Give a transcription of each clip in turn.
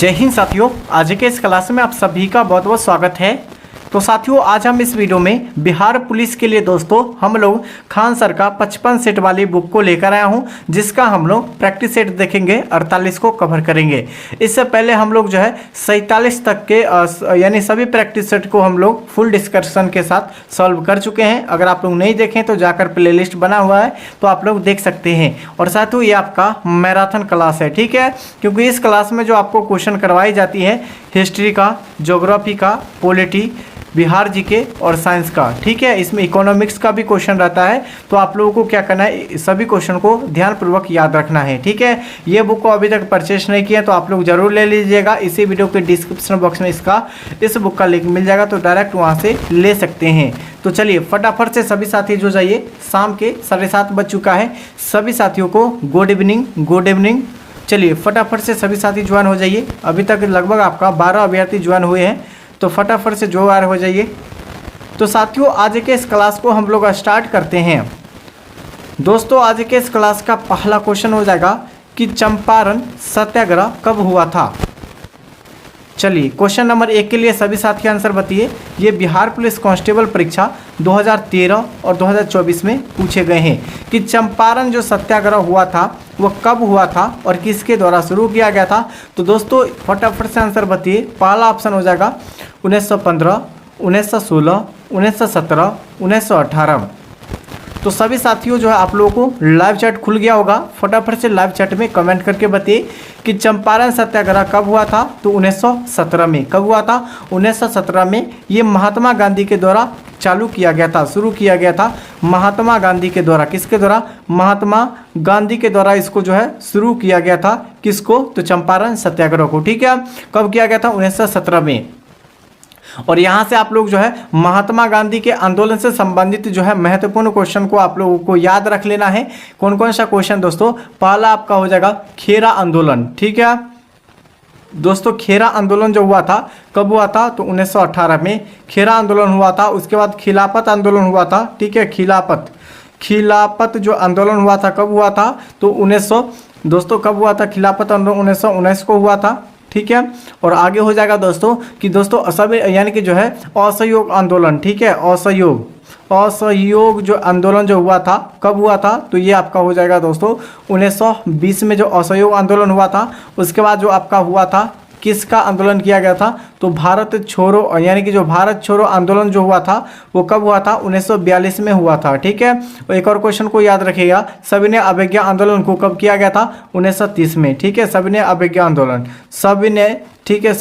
जय हिंद साथियों, आज के इस क्लास में आप सभी का बहुत बहुत स्वागत है। तो साथियों, आज हम इस वीडियो में बिहार पुलिस के लिए दोस्तों हम लोग खान सर का 55 सेट वाली बुक को लेकर आया हूं, जिसका हम लोग प्रैक्टिस सेट देखेंगे, 48 को कवर करेंगे। इससे पहले हम लोग जो है 47 तक के यानी सभी प्रैक्टिस सेट को हम लोग फुल डिस्कशन के साथ सॉल्व कर चुके हैं। अगर आप लोग नहीं देखें तो जाकर प्लेलिस्ट बना हुआ है तो आप लोग देख सकते हैं। और साथियों, ये आपका मैराथन क्लास है, ठीक है, क्योंकि इस क्लास में जो आपको क्वेश्चन करवाई जाती है हिस्ट्री का, ज्योग्राफी का, पॉलिटी, बिहार जीके और साइंस का, ठीक है। इसमें इकोनॉमिक्स का भी क्वेश्चन रहता है, तो आप लोगों को क्या करना है, सभी क्वेश्चन को ध्यानपूर्वक याद रखना है, ठीक है। ये बुक को अभी तक परचेस नहीं किया तो आप लोग जरूर ले लीजिएगा। इसी वीडियो के डिस्क्रिप्शन बॉक्स में इस बुक का लिंक मिल जाएगा, तो डायरेक्ट वहाँ से ले सकते हैं। तो चलिए फटाफट से सभी साथी जुड़ जाइए। शाम के 7:30 बज चुका है। सभी साथियों को गुड इवनिंग, गुड इवनिंग। चलिए फटाफट से सभी साथी ज्वाइन हो जाइए। अभी तक लगभग आपका 12 अभ्यर्थी ज्वाइन हुए हैं, तो फटाफट से ज्वाइन हो जाइए। तो साथियों, आज के इस क्लास को हम लोग स्टार्ट करते हैं। दोस्तों, आज के इस क्लास का पहला क्वेश्चन हो जाएगा कि चंपारण सत्याग्रह कब हुआ था। चलिए क्वेश्चन नंबर 1 के लिए सभी साथी आंसर बताइए। ये बिहार पुलिस कांस्टेबल परीक्षा 2013 और 2024 में पूछे गए हैं कि चंपारण जो सत्याग्रह हुआ था वो कब हुआ था और किसके द्वारा शुरू किया गया था। तो दोस्तों फटाफट से आंसर बताइए। पहला ऑप्शन हो जाएगा 1915, 1916, 1917, 1918। तो सभी साथियों जो है आप लोगों को लाइव चैट खुल गया होगा। फटाफट से लाइव चैट में कमेंट करके बताइए कि चंपारण सत्याग्रह कब हुआ था। तो 1917 में। कब हुआ था? 1917 में। ये महात्मा गांधी के द्वारा चालू किया गया था, शुरू किया गया था महात्मा गांधी के द्वारा। किसके द्वारा? महात्मा गांधी के द्वारा इसको जो है शुरू किया गया था। किसको? तो चंपारण सत्याग्रह को, ठीक है। कब किया गया था? 1917 में। और यहाँ से आप लोग जो है महात्मा गांधी के आंदोलन से संबंधित जो है महत्वपूर्ण क्वेश्चन को आप लोगों को याद रख लेना है। कौन कौन सा क्वेश्चन दोस्तों? पहला आपका हो जाएगा खेरा आंदोलन, ठीक है दोस्तों। खेरा आंदोलन जो हुआ था कब हुआ था? तो 1918 में खेरा आंदोलन हुआ था। उसके बाद खिलाफत आंदोलन हुआ था, ठीक है। खिलाफत जो आंदोलन हुआ था कब हुआ था? तो 1900 दोस्तों कब हुआ था? खिलाफत आंदोलन 1919 को हुआ था, ठीक है। और आगे हो जाएगा दोस्तों कि दोस्तों सब यानी कि जो है असहयोग आंदोलन, ठीक है। असहयोग जो आंदोलन जो हुआ था कब हुआ था? तो ये आपका हो जाएगा दोस्तों 1920 में जो असहयोग आंदोलन हुआ था। उसके बाद जो आपका हुआ था किसका आंदोलन किया गया था? तो भारत छोड़ो यानी कि जो भारत छोड़ो आंदोलन जो हुआ था वो कब हुआ था? 1942 में हुआ था, ठीक है। और एक और क्वेश्चन को याद रखिएगा, सविनय अवज्ञा आंदोलन को कब किया गया था? 1930 में, ठीक है। सविनय अवज्ञा आंदोलन, ठीक है,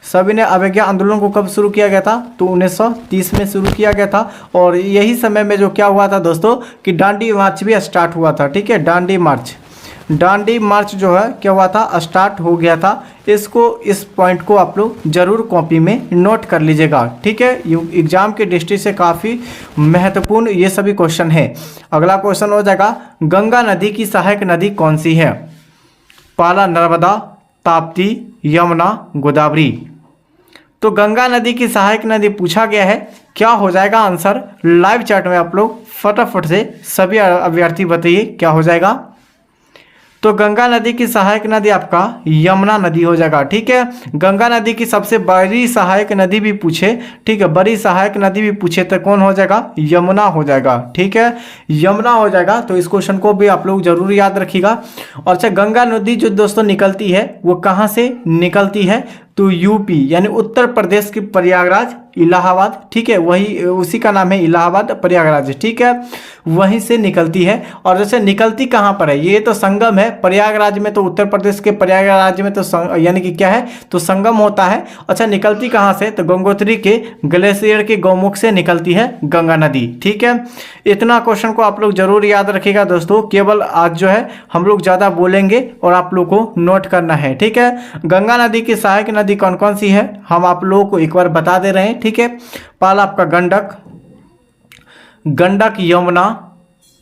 सविनय अवज्ञा आंदोलन को कब शुरू किया गया था? तो 1930 में शुरू किया गया था। और यही समय में जो क्या हुआ था दोस्तों कि दांडी मार्च भी स्टार्ट हुआ था, ठीक है। दांडी मार्च जो है क्या हुआ था? स्टार्ट हो गया था। इस पॉइंट को आप लोग जरूर कॉपी में नोट कर लीजिएगा, ठीक है। एग्जाम के दृष्टि से काफ़ी महत्वपूर्ण ये सभी क्वेश्चन है। अगला क्वेश्चन हो जाएगा गंगा नदी की सहायक नदी कौन सी है? पहला नर्मदा, ताप्ती, यमुना, गोदावरी। तो गंगा नदी की सहायक नदी पूछा गया है। क्या हो जाएगा आंसर? लाइव चैट में आप लोग फटाफट से सभी अभ्यर्थी बताइए क्या हो जाएगा। तो गंगा नदी की सहायक नदी आपका यमुना नदी हो जाएगा, ठीक है। गंगा नदी की सबसे बड़ी सहायक नदी भी पूछे, ठीक है, बड़ी सहायक नदी भी पूछे तो कौन हो जाएगा? यमुना हो जाएगा, ठीक है, यमुना हो जाएगा। तो इस क्वेश्चन को भी आप लोग जरूर याद रखिएगा। और अच्छा, गंगा नदी जो दोस्तों निकलती है वो कहाँ से निकलती है? तो यूपी यानी उत्तर प्रदेश की प्रयागराज, इलाहाबाद, ठीक है, वही उसी का नाम है इलाहाबाद प्रयागराज, ठीक है, वहीं से निकलती है। और जैसे निकलती कहाँ पर है? ये तो संगम है प्रयागराज में, तो उत्तर प्रदेश के प्रयागराज में तो यानी कि क्या है? तो संगम होता है। अच्छा, निकलती कहाँ से? तो गंगोत्री के ग्लेशियर के गौमुख से निकलती है गंगा नदी, ठीक है। इतना क्वेश्चन को आप लोग जरूर याद रखिएगा दोस्तों। केवल आज जो है हम लोग ज़्यादा बोलेंगे और आप लोग को नोट करना है, ठीक है। गंगा नदी की सहायक नदी कौन कौन सी है हम आप लोगों को एक बार बता दे रहे हैं, ठीक है। पहला आपका गंडक, यमुना,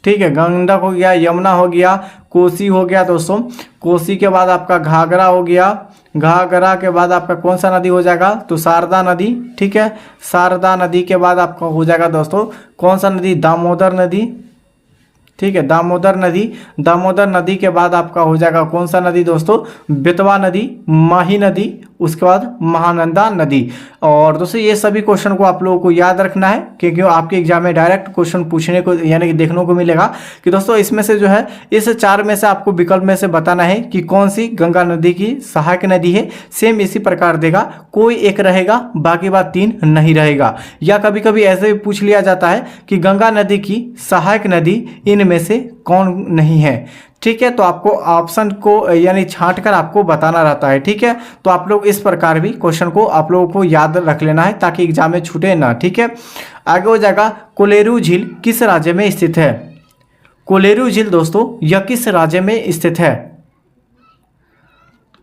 ठीक है, गंडक हो गया, यमुना हो गया, कोसी हो गया दोस्तों। कोसी के बाद आपका घाघरा हो गया। घाघरा के बाद आपका कौन सा नदी हो जाएगा? तो शारदा नदी, ठीक है। शारदा नदी के बाद आपका हो जाएगा दोस्तों कौन सा नदी? दामोदर नदी, ठीक है, दामोदर नदी। दामोदर नदी के बाद आपका हो जाएगा कौन सा नदी दोस्तों? बेतवा नदी, माही नदी, उसके बाद महानंदा नदी। और दोस्तों ये सभी क्वेश्चन को आप लोगों को याद रखना है, क्योंकि आपके एग्जाम में डायरेक्ट क्वेश्चन पूछने को यानी कि देखने को मिलेगा कि दोस्तों इसमें से जो है इस 4 में से आपको विकल्प में से बताना है कि कौन सी गंगा नदी की सहायक नदी है। सेम इसी प्रकार देगा, कोई एक रहेगा, बाकी बात 3 नहीं रहेगा। या कभी कभी ऐसे भी पूछ लिया जाता है कि गंगा नदी की सहायक नदी इनमें से कौन नहीं है। ठीक है, तो आपको ऑप्शन को यानी छांट कर आपको बताना रहता है। ठीक है, तो आप लोग इस प्रकार भी क्वेश्चन को आप लोगों को याद रख लेना है ताकि एग्जाम में छूटे ना। ठीक है, आगे हो जाएगा कोलेरू झील किस राज्य में स्थित है? कोलेरू झील दोस्तों यह किस राज्य में स्थित है?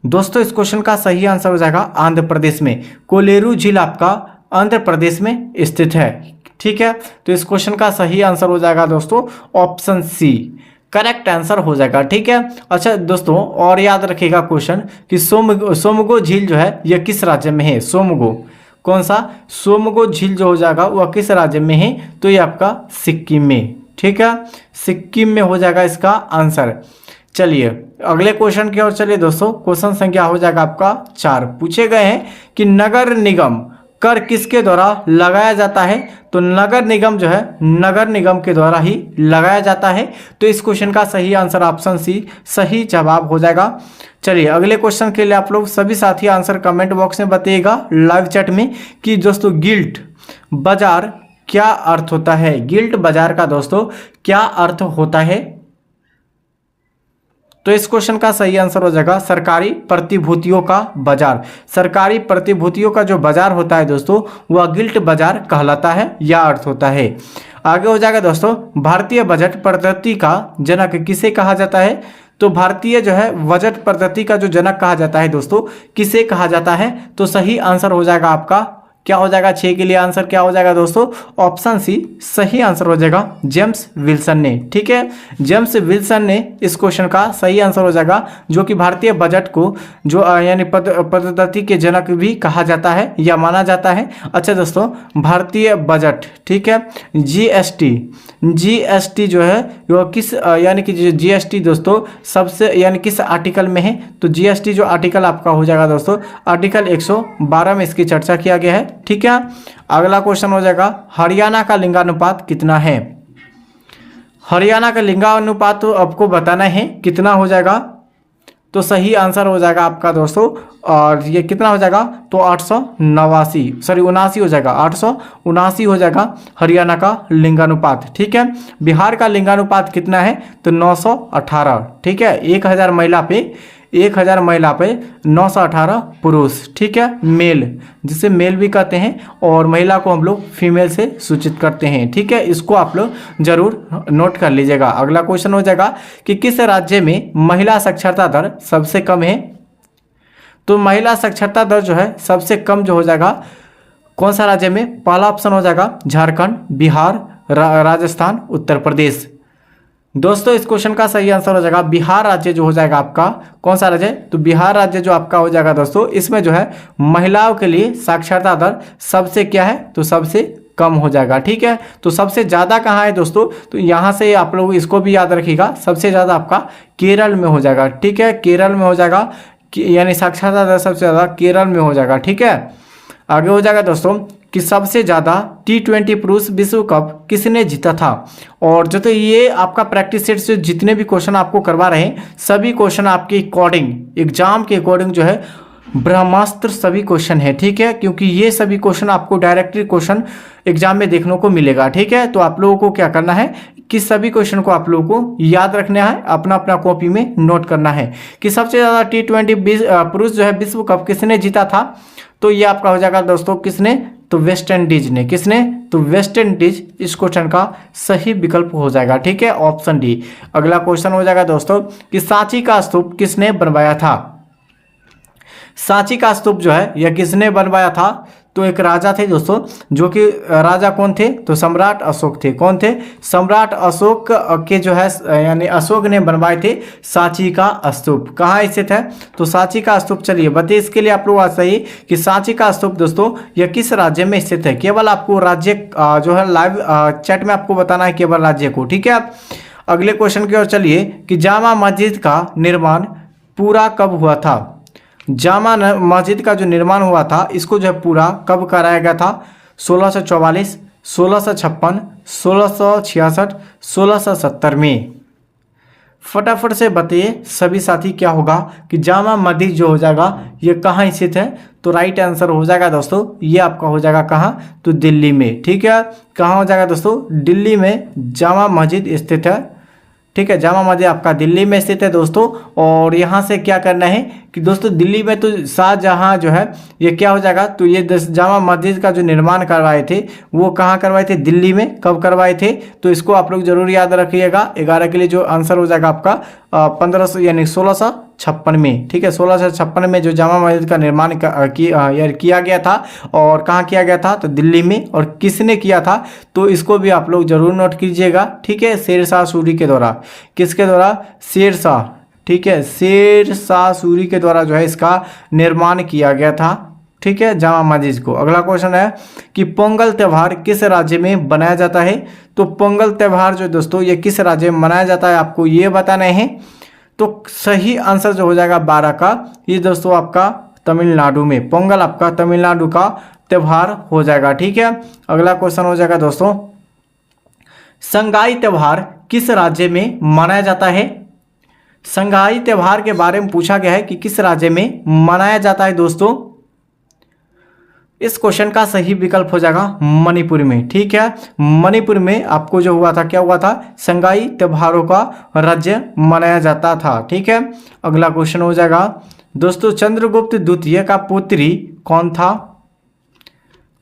दोस्तों इस क्वेश्चन का सही आंसर हो जाएगा आंध्र प्रदेश में। कोलेरू झील आपका आंध्र प्रदेश में स्थित है। ठीक है, तो इस क्वेश्चन का सही आंसर हो जाएगा दोस्तों ऑप्शन सी, करेक्ट आंसर हो जाएगा। ठीक है, अच्छा दोस्तों और याद रखिएगा क्वेश्चन कि सोमगो झील जो है यह किस राज्य में है? सोमगो, कौन सा? सोमगो झील जो हो जाएगा वह किस राज्य में है? तो ये आपका सिक्किम में। ठीक है, सिक्किम में हो जाएगा इसका आंसर। चलिए अगले क्वेश्चन की ओर चलिए दोस्तों। क्वेश्चन संख्या हो जाएगा आपका 4। पूछे गए हैं कि नगर निगम कर किसके द्वारा लगाया जाता है? तो नगर निगम जो है नगर निगम के द्वारा ही लगाया जाता है। तो इस क्वेश्चन का सही आंसर ऑप्शन सी सही जवाब हो जाएगा। चलिए अगले क्वेश्चन के लिए आप लोग सभी साथी आंसर कमेंट बॉक्स में बताइएगा लाइव चैट में कि दोस्तों गिल्ट बाजार क्या अर्थ होता है? गिल्ट बाजार का दोस्तों क्या अर्थ होता है? तो इस क्वेश्चन का सही आंसर हो जाएगा सरकारी प्रतिभूतियों का बाजार। सरकारी प्रतिभूतियों का जो बाजार होता है दोस्तों वह गिल्ट बाजार कहलाता है या अर्थ होता है। आगे हो जाएगा दोस्तों भारतीय बजट पद्धति का जनक किसे कहा जाता है? तो भारतीय जो है बजट पद्धति का जो जनक कहा जाता है दोस्तों किसे कहा जाता है? तो सही आंसर हो जाएगा आपका क्या हो जाएगा? 6 के लिए आंसर क्या हो जाएगा दोस्तों? ऑप्शन सी सही आंसर हो जाएगा जेम्स विल्सन ने। ठीक है, जेम्स विल्सन ने इस क्वेश्चन का सही आंसर हो जाएगा, जो कि भारतीय बजट को जो यानी पद्धति के जनक भी कहा जाता है या माना जाता है। अच्छा दोस्तों भारतीय बजट, ठीक है, जीएसटी जो है वो किस यानी कि जीएसटी दोस्तों सबसे यानी किस आर्टिकल में है? तो जीएसटी जो आर्टिकल आपका हो जाएगा दोस्तों आर्टिकल 112 में इसकी चर्चा किया गया है। ठीक है, अगला क्वेश्चन हो जाएगा हरियाणा का लिंगानुपात कितना है? हरियाणा का लिंगानुपात तो आपको बताना है कितना हो जाएगा। तो सही आंसर हो जाएगा आपका दोस्तों, और ये कितना हो जाएगा? तो 79 हो जाएगा, 879 हो जाएगा हरियाणा का लिंगानुपात। ठीक है, बिहार का लिंगानुपात कितना है? तो 918। ठीक है, 1000 महिला पे 918 पुरुष। ठीक है, मेल जिसे मेल भी कहते हैं, और महिला को हम लोग फीमेल से सूचित करते हैं। ठीक है, इसको आप लोग जरूर नोट कर लीजिएगा। अगला क्वेश्चन हो जाएगा कि किस राज्य में महिला साक्षरता दर सबसे कम है? तो महिला साक्षरता दर जो है सबसे कम जो हो जाएगा कौन सा राज्य में? पहला ऑप्शन हो जाएगा झारखंड, बिहार, राजस्थान, उत्तर प्रदेश। दोस्तों इस क्वेश्चन का सही आंसर हो जाएगा बिहार राज्य जो हो जाएगा आपका। कौन सा राज्य? तो बिहार राज्य जो आपका हो जाएगा दोस्तों, इसमें जो है महिलाओं के लिए साक्षरता दर सबसे क्या है? तो सबसे कम हो जाएगा। ठीक है, तो सबसे ज़्यादा कहाँ है दोस्तों? तो यहाँ से आप लोग इसको भी याद रखिएगा, सबसे ज़्यादा आपका केरल में हो जाएगा। ठीक है, केरल में हो जाएगा, यानी साक्षरता दर सबसे ज़्यादा केरल में हो जाएगा। ठीक है, आगे हो जाएगा दोस्तों कि सबसे ज़्यादा T20 पुरुष विश्व कप किसने जीता था? और जो तो ये आपका प्रैक्टिस सेट से जितने भी क्वेश्चन आपको करवा रहे हैं सभी क्वेश्चन आपके अकॉर्डिंग एग्जाम के अकॉर्डिंग जो है ब्रह्मास्त्र सभी क्वेश्चन है। ठीक है, क्योंकि ये सभी क्वेश्चन आपको डायरेक्टली क्वेश्चन एग्जाम में देखने को मिलेगा। ठीक है, तो आप लोगों को क्या करना है कि सभी क्वेश्चन को आप लोगों को याद रखना है, अपना अपना कॉपी में नोट करना है कि सबसे ज़्यादा T20 पुरुष जो है विश्व कप किसने जीता था? तो ये आपका हो जाएगा दोस्तों किसने? तो वेस्ट इंडीज ने। किसने? तो वेस्ट इंडीज इस क्वेश्चन का सही विकल्प हो जाएगा। ठीक है, ऑप्शन डी। अगला क्वेश्चन हो जाएगा दोस्तों कि सांची का स्तूप किसने बनवाया था? सांची का स्तूप जो है यह किसने बनवाया था? तो एक राजा थे दोस्तों, जो कि राजा कौन थे? तो सम्राट अशोक थे। कौन थे? सम्राट अशोक के जो है यानी अशोक ने बनवाए थे सांची का स्तूप। कहाँ स्थित है? तो सांची का स्तूप, चलिए बताइए इसके लिए आप लोग आज सही कि सांची का स्तूप दोस्तों यह किस राज्य में स्थित है? केवल आपको राज्य जो है लाइव चैट में आपको बताना है केवल राज्य को। ठीक है, अगले क्वेश्चन की ओर चलिए कि जामा मस्जिद का निर्माण पूरा कब हुआ था। जामा मस्जिद का जो निर्माण हुआ था इसको जो है पूरा कब कराया गया था। 1644, 1656, 1666, 1670 में। फटाफट से बताइए सभी साथी क्या होगा कि जामा मस्जिद जो हो जाएगा ये कहाँ स्थित है। तो राइट आंसर हो जाएगा दोस्तों ये आपका हो जाएगा कहाँ, तो दिल्ली में। ठीक है, कहाँ हो जाएगा दोस्तों, दिल्ली में जामा मस्जिद स्थित है। ठीक है, जामा मस्जिद आपका दिल्ली में स्थित है दोस्तों। और यहाँ से क्या करना है कि दोस्तों दिल्ली में तो शाहजहाँ जो है ये क्या हो जाएगा, तो ये जामा मस्जिद का जो निर्माण करवाए थे वो कहाँ करवाए थे, दिल्ली में। कब करवाए थे तो इसको आप लोग जरूर याद रखिएगा। 11 के लिए जो आंसर हो जाएगा आपका 1500 यानी 1656 में। ठीक है, 1656 में जो जामा मस्जिद का निर्माण किया गया था। और कहाँ किया गया था, तो दिल्ली में। और किसने किया था तो इसको भी आप लोग जरूर नोट कीजिएगा। ठीक है, शेर शाह सूरी के द्वारा। किसके द्वारा, शेर शाह। ठीक है, शेर शाह सूरी के द्वारा जो है इसका निर्माण किया गया था। ठीक है, जामा मस्जिद को। अगला क्वेश्चन है कि पोंगल त्यौहार किस राज्य में बनाया जाता है। तो पोंगल त्यौहार जो दोस्तों ये किस राज्य में मनाया जाता है आपको ये बताना है। तो सही आंसर जो हो जाएगा 12 का ये दोस्तों आपका तमिलनाडु में। पोंगल आपका तमिलनाडु का त्यौहार हो जाएगा। ठीक है, अगला क्वेश्चन हो जाएगा दोस्तों, संगाई त्यौहार किस राज्य में मनाया जाता है। संगाई त्यौहार के बारे में पूछा गया है कि किस राज्य में मनाया जाता है दोस्तों। इस क्वेश्चन का सही विकल्प हो जाएगा मणिपुर में। ठीक है, मणिपुर में आपको जो हुआ था, क्या हुआ था, संगाई त्योहारों का राज्य मनाया जाता था। ठीक है, अगला क्वेश्चन हो जाएगा दोस्तों, चंद्रगुप्त द्वितीय का पुत्री कौन था।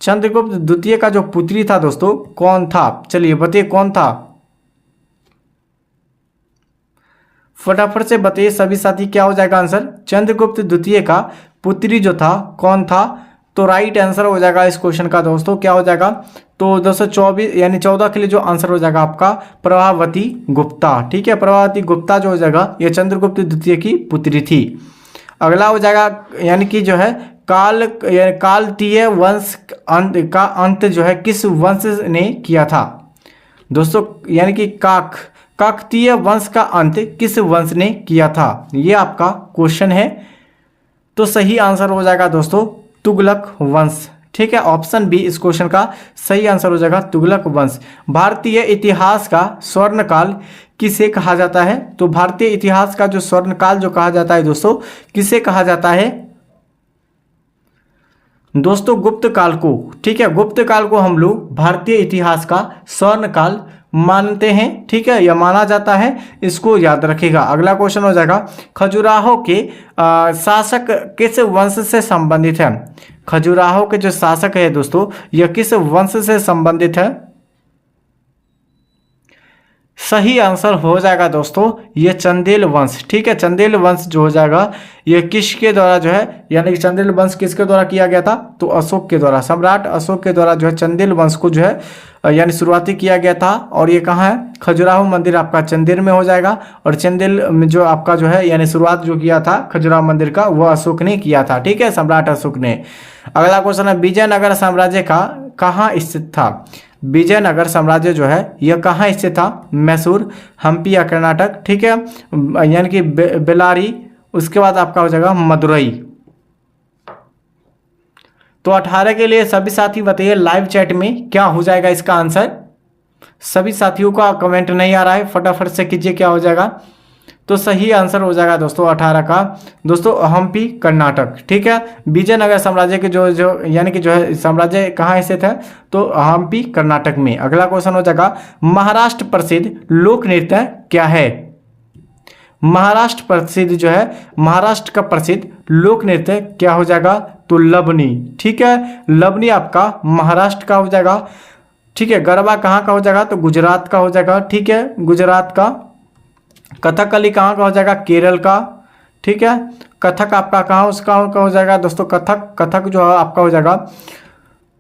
चंद्रगुप्त द्वितीय का जो पुत्री था दोस्तों कौन था, चलिए बताइए कौन था। फटाफट से बताइए सभी साथी क्या हो जाएगा आंसर। चंद्रगुप्त द्वितीय का पुत्री जो था कौन था। तो राइट आंसर हो जाएगा इस क्वेश्चन का दोस्तों क्या हो जाएगा, तो 224 यानी 14 के लिए जो आंसर हो जाएगा आपका प्रभावती गुप्ता। ठीक है, प्रभावती गुप्ता जो हो जाएगा ये चंद्रगुप्त द्वितीय की पुत्री थी। अगला हो जाएगा यानी कि जो है काकतीय वंश का अंत जो है किस वंश ने किया था दोस्तों। यानी कि काकतीय वंश का अंत किस वंश ने किया था, ये आपका क्वेश्चन है। तो सही आंसर हो जाएगा दोस्तों तुगलक वंश। ठीक है, ऑप्शन बी इस क्वेश्चन का सही आंसर हो जाएगा तुगलक वंश। भारतीय इतिहास का स्वर्ण काल किसे कहा जाता है। तो भारतीय इतिहास का जो स्वर्ण काल जो कहा जाता है दोस्तों किसे कहा जाता है दोस्तों, गुप्त काल को। ठीक है, गुप्त काल को हम लोग भारतीय इतिहास का स्वर्ण काल मानते हैं। ठीक है, यह माना जाता है, इसको याद रखिएगा। अगला क्वेश्चन हो जाएगा, खजुराहो के शासक किस वंश से संबंधित है। खजुराहो के जो शासक है दोस्तों यह किस वंश से संबंधित है। सही आंसर हो जाएगा दोस्तों ये चंदेल वंश। ठीक है, चंदेल वंश जो हो जाएगा ये किसके द्वारा जो है, यानी कि चंदेल वंश किसके द्वारा किया गया था, तो अशोक के द्वारा, सम्राट अशोक के द्वारा जो है चंदेल वंश को जो है यानी शुरुआती किया गया था। और ये कहाँ है, खजुराहो मंदिर आपका चंदेल में हो जाएगा। और चंदेल में जो आपका जो है यानी शुरुआत जो किया था खजुराहो मंदिर का वो अशोक ने किया था। ठीक है, सम्राट अशोक ने। अगला क्वेश्चन है, विजयनगर साम्राज्य का कहाँ स्थित था। विजयनगर साम्राज्य जो है यह कहाँ स्थित था, मैसूर, हम्पी या कर्नाटक। ठीक है, यानी कि बेलारी, उसके बाद आपका हो जाएगा मदुरई। तो 18 के लिए सभी साथी बताइए लाइव चैट में क्या हो जाएगा इसका आंसर। सभी साथियों का कमेंट नहीं आ रहा है, फटाफट से कीजिए क्या हो जाएगा। तो सही आंसर हो जाएगा दोस्तों 18 का दोस्तों हम्पी कर्नाटक। ठीक है, विजयनगर साम्राज्य के जो यानी कि जो है साम्राज्य कहाँ स्थित है, तो हम्पी कर्नाटक में। अगला क्वेश्चन हो जाएगा, महाराष्ट्र प्रसिद्ध लोक नृत्य क्या है। महाराष्ट्र प्रसिद्ध जो है, महाराष्ट्र का प्रसिद्ध लोक नृत्य क्या हो जाएगा, तो लवनी। ठीक है, लवनी आपका महाराष्ट्र का हो जाएगा। ठीक है, गरबा कहाँ का हो जाएगा, तो गुजरात का हो जाएगा। ठीक है, गुजरात का। कथकली कहाँ का हो जाएगा, केरल का। ठीक है, कथक आपका कहाँ उसका हो जाएगा दोस्तों, कथक जो है आपका हो जाएगा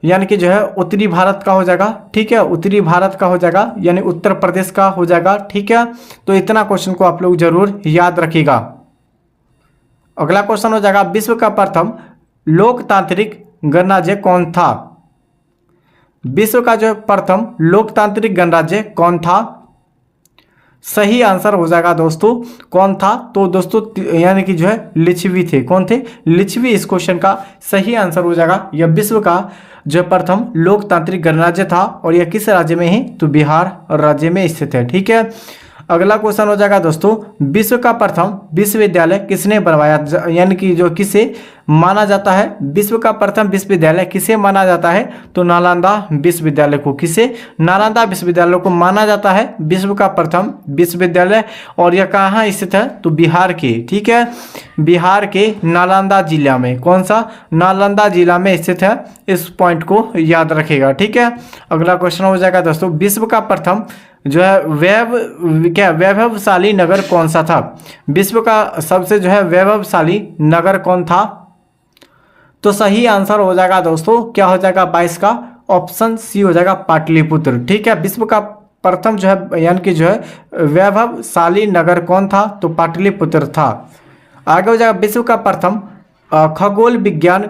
यानी कि जो है उत्तरी भारत का हो जाएगा। ठीक है, उत्तरी भारत का हो जाएगा यानी उत्तर प्रदेश का हो जाएगा। ठीक है, तो इतना क्वेश्चन को आप लोग जरूर याद रखिएगा। अगला क्वेश्चन हो जाएगा, विश्व का प्रथम लोकतांत्रिक गणराज्य कौन था। विश्व का जो प्रथम लोकतांत्रिक गणराज्य कौन था। सही आंसर हो जाएगा दोस्तों कौन था, तो दोस्तों यानी कि जो है लिच्छवी थे। कौन थे? लिच्छवी इस क्वेश्चन का सही आंसर हो जाएगा। यह विश्व का जो प्रथम लोकतांत्रिक गणराज्य था और यह किस राज्य में है? तो बिहार राज्य में स्थित है। ठीक है, अगला क्वेश्चन हो जाएगा दोस्तों, विश्व का प्रथम विश्वविद्यालय किसने बनवाया, यानी कि जो किसे माना जाता है? विश्व का प्रथम विश्वविद्यालय किसे माना जाता है? तो नालंदा विश्वविद्यालय को। किसे? नालंदा विश्वविद्यालय को माना जाता है विश्व का प्रथम विश्वविद्यालय। और यह कहाँ स्थित है? तो बिहार के। ठीक है, बिहार के नालंदा जिला में। कौन सा? नालंदा जिला में स्थित है। इस पॉइंट को याद रखेगा। ठीक है, अगला क्वेश्चन हो जाएगा दोस्तों, विश्व का प्रथम जो है वैभवशाली नगर कौन सा था? विश्व का सबसे जो है वैभवशाली नगर कौन था? तो सही आंसर हो जाएगा दोस्तों, क्या हो जाएगा? 22 का ऑप्शन सी हो जाएगा, पाटलिपुत्र। ठीक है, विश्व का प्रथम जो है यानी कि जो है वैभवशाली नगर कौन था? तो पाटलिपुत्र था। आगे हो जाएगा, विश्व का प्रथम खगोल विज्ञान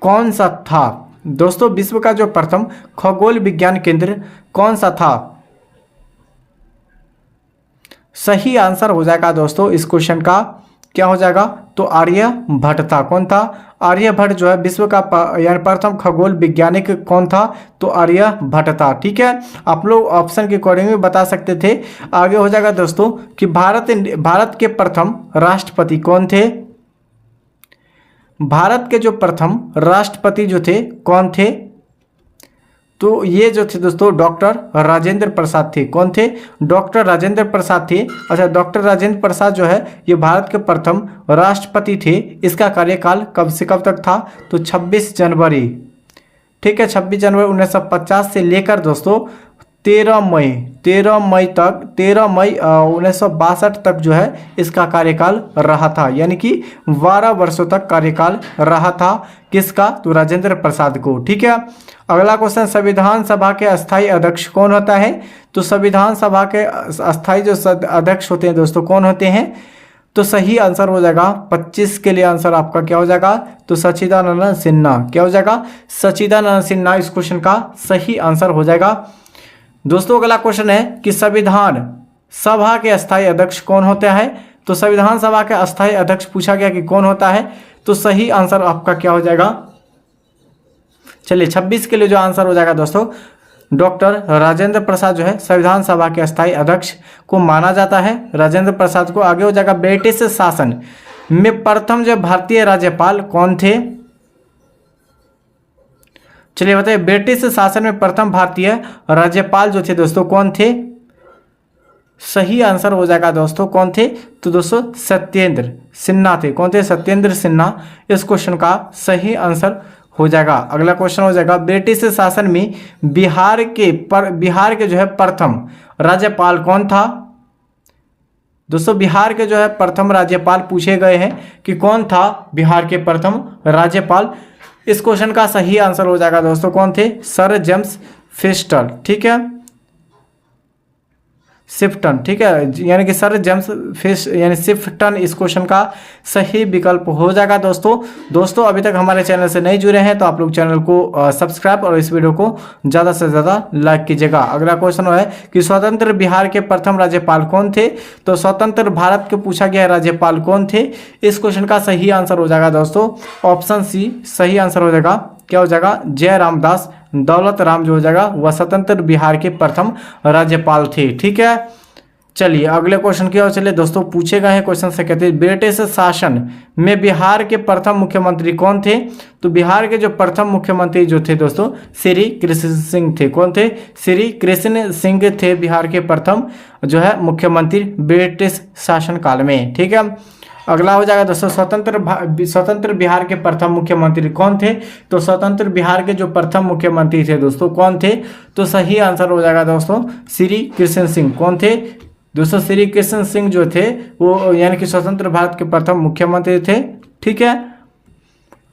कौन सा था? दोस्तों विश्व का जो प्रथम खगोल विज्ञान केंद्र कौन सा था? सही आंसर हो जाएगा दोस्तों इस क्वेश्चन का, क्या हो जाएगा? तो आर्यभट्ट था। कौन था? आर्यभट्ट जो है विश्व का यानी प्रथम खगोल वैज्ञानिक कौन था? तो आर्यभट्ट था। ठीक है, आप लोग ऑप्शन के अकॉर्डिंग में बता सकते थे। आगे हो जाएगा दोस्तों कि भारत के प्रथम राष्ट्रपति कौन थे? भारत के जो प्रथम राष्ट्रपति जो थे कौन थे? तो ये जो थे दोस्तों डॉक्टर राजेंद्र प्रसाद थे। कौन थे? डॉक्टर राजेंद्र प्रसाद थे। अच्छा, डॉक्टर राजेंद्र प्रसाद जो है ये भारत के प्रथम राष्ट्रपति थे। इसका कार्यकाल कब से कब तक था? तो 26 जनवरी। ठीक है, 26 जनवरी 1950 से लेकर दोस्तों 13 मई 1962 तक जो है इसका कार्यकाल रहा था, यानी कि 12 वर्षों तक कार्यकाल रहा था। किसका? तो राजेंद्र प्रसाद को। ठीक है, अगला क्वेश्चन, संविधान सभा के अस्थायी अध्यक्ष कौन होता है? तो संविधान सभा के अस्थायी जो अध्यक्ष होते हैं दोस्तों कौन होते हैं? तो सही आंसर हो जाएगा 25 के लिए आंसर आपका क्या हो जाएगा? तो सच्चिदानंद सिन्हा। क्या हो जाएगा? सच्चिदानंद सिन्हा इस क्वेश्चन का सही आंसर हो जाएगा। दोस्तों अगला क्वेश्चन है कि संविधान सभा के अस्थायी अध्यक्ष कौन होता है? तो संविधान सभा के अस्थायी अध्यक्ष पूछा गया कि कौन होता है, तो सही आंसर आपका क्या हो जाएगा? चलिए 26 के लिए जो आंसर हो जाएगा दोस्तों, डॉक्टर राजेंद्र प्रसाद जो है संविधान सभा के अस्थायी अध्यक्ष को माना जाता है, राजेंद्र प्रसाद को। आगे हो जाएगा, ब्रिटिश शासन में प्रथम जो भारतीय राज्यपाल कौन थे? चलिए बताइए, ब्रिटिश शासन में प्रथम भारतीय राज्यपाल जो थे दोस्तों कौन थे? सही आंसर हो जाएगा दोस्तों कौन थे? तो दोस्तों सत्येंद्र सिन्हा थे। कौन थे? सत्येंद्र सिन्हा इस क्वेश्चन का सही आंसर हो जाएगा। अगला क्वेश्चन हो जाएगा, ब्रिटिश शासन में बिहार के जो है प्रथम राज्यपाल कौन था? दोस्तों बिहार के जो है प्रथम राज्यपाल पूछे गए हैं कि कौन था बिहार के प्रथम राज्यपाल। इस क्वेश्चन का सही आंसर हो जाएगा दोस्तों कौन थे? सर जेम्स फिस्टन। ठीक है, शिफ्टन। ठीक है, यानी कि सर जेम्स यानी शिफ्टन इस क्वेश्चन का सही विकल्प हो जाएगा दोस्तों अभी तक हमारे चैनल से नहीं जुड़े हैं तो आप लोग चैनल को सब्सक्राइब और इस वीडियो को ज़्यादा से ज़्यादा लाइक कीजिएगा। अगला क्वेश्चन है कि स्वतंत्र बिहार के प्रथम राज्यपाल कौन थे? तो स्वतंत्र भारत के पूछा गया राज्यपाल कौन थे? इस क्वेश्चन का सही आंसर हो जाएगा दोस्तों ऑप्शन सी सही आंसर हो जाएगा। क्या हो जाएगा? जय रामदास दौलत राम जो हो जाएगा वह स्वतंत्र बिहार के प्रथम राज्यपाल थे। ठीक है, चलिए अगले क्वेश्चन की ओर चलिए दोस्तों। पूछे गए हैं क्वेश्चन से कहते हैं ब्रिटिश शासन में बिहार के प्रथम मुख्यमंत्री कौन थे? तो बिहार के जो प्रथम मुख्यमंत्री जो थे दोस्तों श्री कृष्ण सिंह थे। कौन थे? श्री कृष्ण सिंह थे बिहार के प्रथम जो है मुख्यमंत्री ब्रिटिश शासन काल में। ठीक है, अगला हो जाएगा दोस्तों स्वतंत्र बिहार के प्रथम मुख्यमंत्री कौन थे? तो स्वतंत्र बिहार के जो प्रथम मुख्यमंत्री थे दोस्तों कौन थे? तो सही आंसर हो जाएगा दोस्तों श्री कृष्ण सिंह। कौन थे दोस्तों? श्री कृष्ण सिंह जो थे वो यानी कि स्वतंत्र भारत के प्रथम मुख्यमंत्री थे। ठीक है,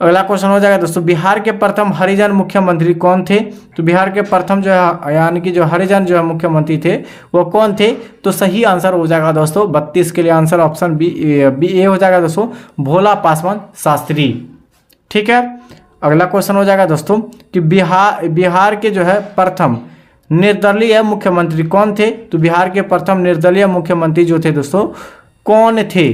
अगला क्वेश्चन हो जाएगा दोस्तों बिहार के प्रथम हरिजन मुख्यमंत्री कौन थे? तो बिहार के प्रथम जो है यानी कि जो हरिजन जो है मुख्यमंत्री थे वो कौन थे? तो सही आंसर हो जाएगा दोस्तों 32 के लिए आंसर ऑप्शन बी ए हो जाएगा दोस्तों भोला पासवान शास्त्री। ठीक है, अगला क्वेश्चन हो जाएगा दोस्तों कि बिहार के जो है प्रथम निर्दलीय मुख्यमंत्री कौन थे? तो बिहार के प्रथम निर्दलीय मुख्यमंत्री जो थे दोस्तों कौन थे?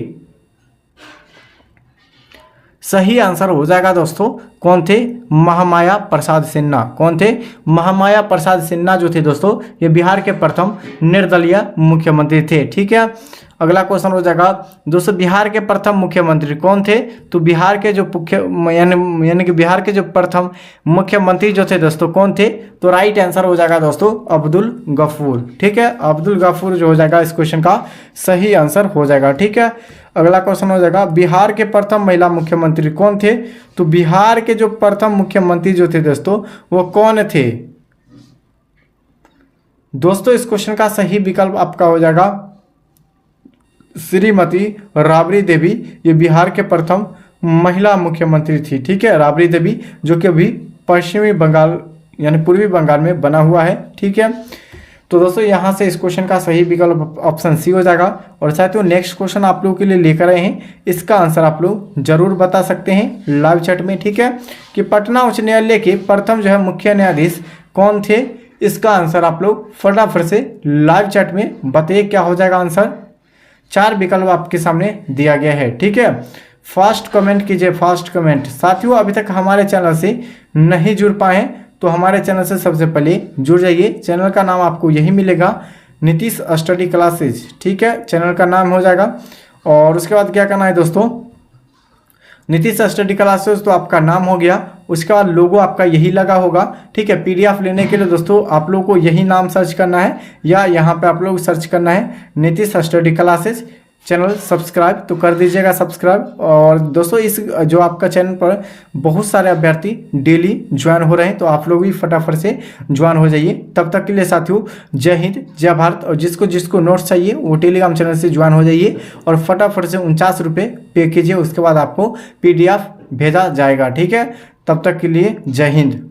सही आंसर हो जाएगा दोस्तों कौन थे? महामाया प्रसाद सिन्हा। कौन थे? महामाया प्रसाद सिन्हा जो थे दोस्तों ये बिहार के प्रथम निर्दलीय मुख्यमंत्री थे। ठीक है, अगला क्वेश्चन हो जाएगा दोस्तों बिहार के प्रथम मुख्यमंत्री कौन थे? तो बिहार के जो यानी कि बिहार के जो प्रथम मुख्यमंत्री जो थे दोस्तों कौन थे? तो राइट आंसर हो जाएगा दोस्तों अब्दुल गफूर। ठीक है, अब्दुल गफूर जो हो जाएगा इस क्वेश्चन का सही आंसर हो जाएगा। ठीक है, अगला क्वेश्चन हो जाएगा बिहार के प्रथम महिला मुख्यमंत्री कौन थे? तो बिहार के जो प्रथम मुख्यमंत्री जो थे दोस्तों वो कौन थे? दोस्तों इस क्वेश्चन का सही विकल्प आपका हो जाएगा श्रीमती राबड़ी देवी। ये बिहार के प्रथम महिला मुख्यमंत्री थी। ठीक है, राबड़ी देवी जो कि अभी पश्चिमी बंगाल यानी पूर्वी बंगाल में बना हुआ है। ठीक है, तो दोस्तों यहाँ से इस क्वेश्चन का सही विकल्प ऑप्शन सी हो जाएगा। और साथियों नेक्स्ट क्वेश्चन आप लोगों के लिए लेकर आए हैं, इसका आंसर आप लोग जरूर बता सकते हैं लाइव चैट में। ठीक है, कि पटना उच्च न्यायालय के प्रथम जो है मुख्य न्यायाधीश कौन थे? इसका आंसर आप लोग फटाफट से लाइव चैट में बताइए क्या हो जाएगा आंसर। 4 विकल्प आपके सामने दिया गया है। ठीक है, फास्ट कमेंट कीजिए, फास्ट कमेंट। साथियों अभी तक हमारे चैनल से नहीं जुड़ पाए हैं तो हमारे चैनल से सबसे पहले जुड़ जाइए। चैनल का नाम आपको यही मिलेगा, नीतीश स्टडी क्लासेज। ठीक है, चैनल का नाम हो जाएगा। और उसके बाद क्या करना है दोस्तों, नीतीश स्टडी क्लासेस तो आपका नाम हो गया। उसके बाद लोगो आपका यही लगा होगा। ठीक है, पीडीएफ लेने के लिए दोस्तों आप लोग को यही नाम सर्च करना है या यहाँ पे आप लोग सर्च करना है Nitish study classes. Channel subscribe तो कर दीजिएगा सब्सक्राइब। और दोस्तों इस जो आपका चैनल पर बहुत सारे अभ्यर्थी डेली ज्वाइन हो रहे हैं तो आप लोग भी फटाफट से ज्वाइन हो जाइए। तब तक के लिए साथियों जय हिंद जय भारत। और जिसको जिसको नोट्स चाहिए वो टेलीग्राम चैनल से ज्वाइन हो जाइए और फटाफट से 49 रुपये पे कीजिए। उसके बाद आपको PDF भेजा जाएगा। ठीक है, तब तक के लिए जय हिंद।